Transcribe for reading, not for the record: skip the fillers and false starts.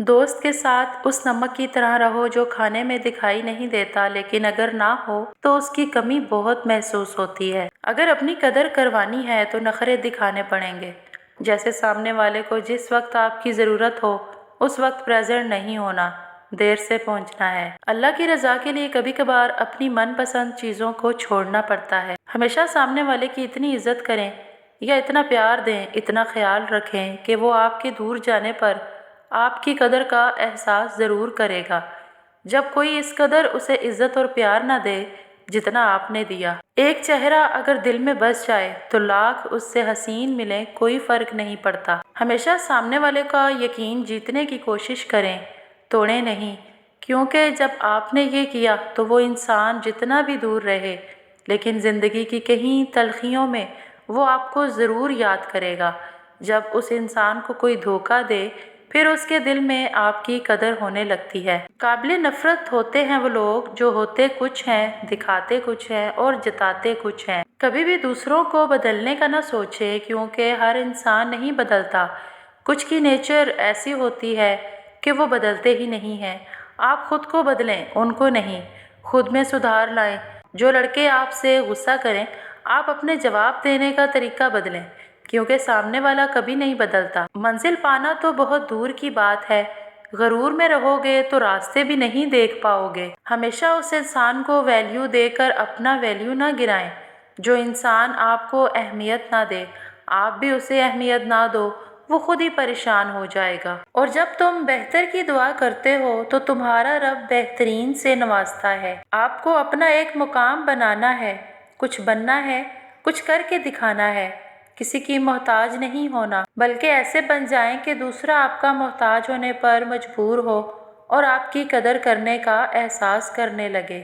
دوست کے ساتھ اس نمک کی طرح رہو جو کھانے میں دکھائی نہیں دیتا لیکن اگر نہ ہو تو اس کی کمی بہت محسوس ہوتی ہے۔ اگر اپنی قدر کروانی ہے تو نخرے دکھانے پڑیں گے، جیسے سامنے والے کو جس وقت آپ کی ضرورت ہو اس وقت پریزنٹ نہیں ہونا، دیر سے پہنچنا ہے۔ اللہ کی رضا کے لیے کبھی کبھار اپنی من پسند چیزوں کو چھوڑنا پڑتا ہے۔ ہمیشہ سامنے والے کی اتنی عزت کریں یا اتنا پیار دیں، اتنا خیال رکھیں کہ وہ آپ کے دور جانے پر آپ کی قدر کا احساس ضرور کرے گا، جب کوئی اس قدر اسے عزت اور پیار نہ دے جتنا آپ نے دیا۔ ایک چہرہ اگر دل میں بس جائے تو لاکھ اس سے حسین ملیں، کوئی فرق نہیں پڑتا۔ ہمیشہ سامنے والے کا یقین جیتنے کی کوشش کریں، توڑیں نہیں، کیونکہ جب آپ نے یہ کیا تو وہ انسان جتنا بھی دور رہے لیکن زندگی کی کہیں تلخیوں میں وہ آپ کو ضرور یاد کرے گا۔ جب اس انسان کو کوئی دھوکہ دے پھر اس کے دل میں آپ کی قدر ہونے لگتی ہے۔ قابل نفرت ہوتے ہیں وہ لوگ جو ہوتے کچھ ہیں، دکھاتے کچھ ہیں اور جتاتے کچھ ہیں۔ کبھی بھی دوسروں کو بدلنے کا نہ سوچے، کیونکہ ہر انسان نہیں بدلتا۔ کچھ کی نیچر ایسی ہوتی ہے کہ وہ بدلتے ہی نہیں ہیں۔ آپ خود کو بدلیں، ان کو نہیں۔ خود میں سدھار لائیں۔ جو لڑکے آپ سے غصہ کریں، آپ اپنے جواب دینے کا طریقہ بدلیں، کیونکہ سامنے والا کبھی نہیں بدلتا۔ منزل پانا تو بہت دور کی بات ہے، غرور میں رہو گے تو راستے بھی نہیں دیکھ پاؤ گے۔ ہمیشہ اس انسان کو ویلیو دے کر اپنا ویلیو نہ گرائیں۔ جو انسان آپ کو اہمیت نہ دے، آپ بھی اسے اہمیت نہ دو، وہ خود ہی پریشان ہو جائے گا۔ اور جب تم بہتر کی دعا کرتے ہو تو تمہارا رب بہترین سے نوازتا ہے۔ آپ کو اپنا ایک مقام بنانا ہے، کچھ بننا ہے، کچھ کر کے دکھانا ہے۔ کسی کی محتاج نہیں ہونا، بلکہ ایسے بن جائیں کہ دوسرا آپ کا محتاج ہونے پر مجبور ہو اور آپ کی قدر کرنے کا احساس کرنے لگے۔